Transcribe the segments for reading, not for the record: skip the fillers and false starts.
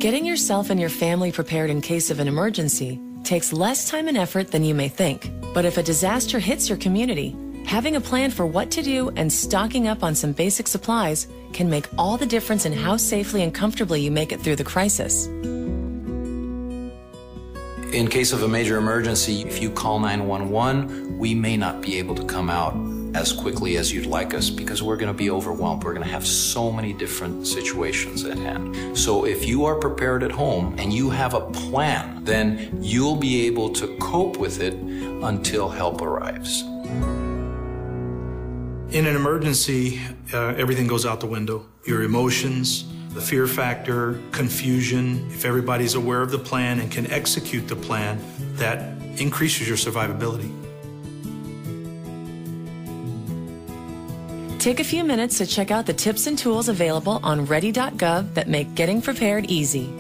Getting yourself and your family prepared in case of an emergency takes less time and effort than you may think. But if a disaster hits your community, having a plan for what to do and stocking up on some basic supplies can make all the difference in how safely and comfortably you make it through the crisis. In case of a major emergency, if you call 911, we may not be able to come out as quickly as you'd like us because we're going to be overwhelmed. We're going to have so many different situations at hand. So if you are prepared at home and you have a plan, then you'll be able to cope with it until help arrives. In an emergency, everything goes out the window. Your emotions, the fear factor, confusion. If everybody's aware of the plan and can execute the plan, that increases your survivability. Take a few minutes to check out the tips and tools available on ready.gov that make getting prepared easy.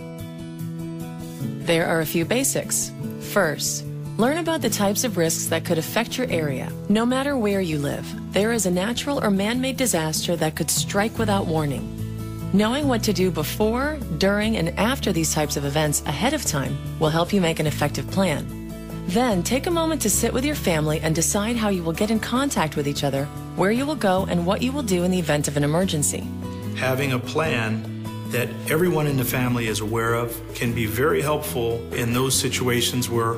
There are a few basics. First, learn about the types of risks that could affect your area. No matter where you live, there is a natural or man-made disaster that could strike without warning. Knowing what to do before, during, and after these types of events ahead of time will help you make an effective plan. Then, take a moment to sit with your family and decide how you will get in contact with each other, where you will go, and what you will do in the event of an emergency. Having a plan that everyone in the family is aware of can be very helpful in those situations where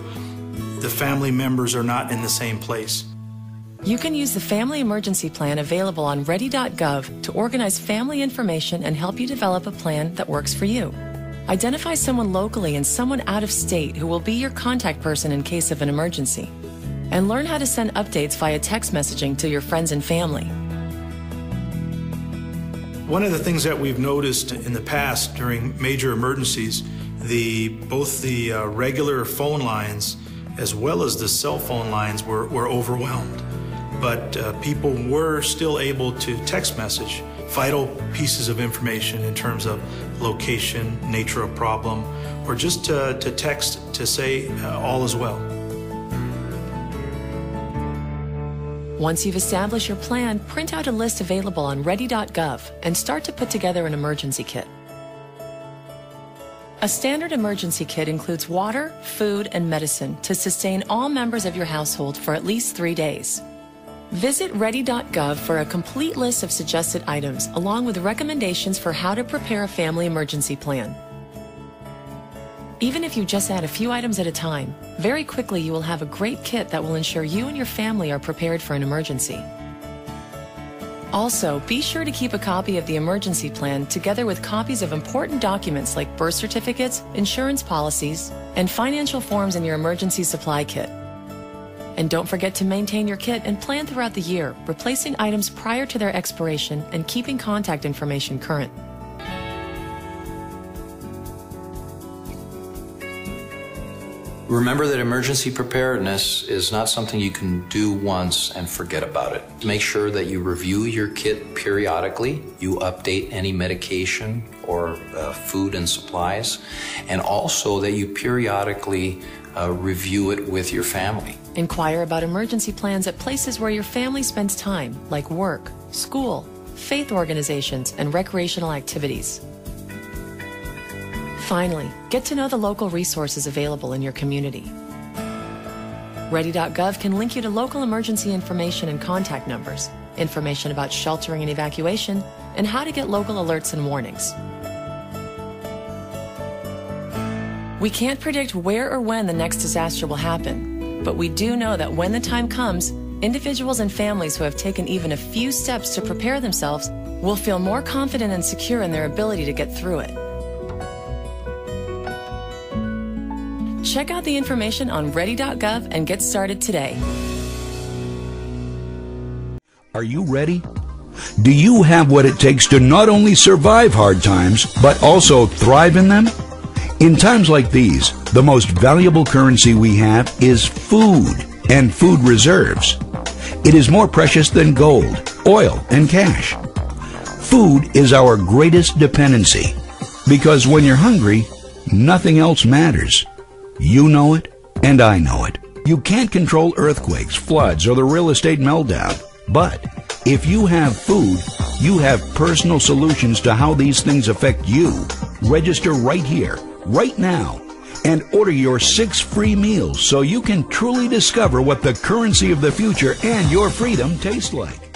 the family members are not in the same place. You can use the Family Emergency Plan available on ready.gov to organize family information and help you develop a plan that works for you. Identify someone locally and someone out of state who will be your contact person in case of an emergency. And learn how to send updates via text messaging to your friends and family. One of the things that we've noticed in the past during major emergencies, both the regular phone lines as well as the cell phone lines were overwhelmed. But people were still able to text message vital pieces of information in terms of location, nature of problem, or just to text to say all is well. Once you've established your plan, print out a list available on ready.gov and start to put together an emergency kit. A standard emergency kit includes water, food, and medicine to sustain all members of your household for at least 3 days. Visit ready.gov for a complete list of suggested items, along with recommendations for how to prepare a family emergency plan. Even if you just add a few items at a time, very quickly you will have a great kit that will ensure you and your family are prepared for an emergency. Also, be sure to keep a copy of the emergency plan together with copies of important documents like birth certificates, insurance policies, and financial forms in your emergency supply kit. And don't forget to maintain your kit and plan throughout the year, replacing items prior to their expiration and keeping contact information current. Remember that emergency preparedness is not something you can do once and forget about it. Make sure that you review your kit periodically, you update any medication or food and supplies, and also that you periodically review it with your family. Inquire about emergency plans at places where your family spends time, like work, school, faith organizations, and recreational activities. Finally, get to know the local resources available in your community. Ready.gov can link you to local emergency information and contact numbers, information about sheltering and evacuation, and how to get local alerts and warnings. We can't predict where or when the next disaster will happen, but we do know that when the time comes, individuals and families who have taken even a few steps to prepare themselves will feel more confident and secure in their ability to get through it. Check out the information on ready.gov and get started today. Are you ready? Do you have what it takes to not only survive hard times, but also thrive in them? In times like these, the most valuable currency we have is food and food reserves. It is more precious than gold, oil, and cash. Food is our greatest dependency, because when you're hungry, nothing else matters. You know it, and I know it. You can't control earthquakes, floods, or the real estate meltdown. But if you have food, you have personal solutions to how these things affect you. Register right here, right now, and order your 6 free meals so you can truly discover what the currency of the future and your freedom taste like.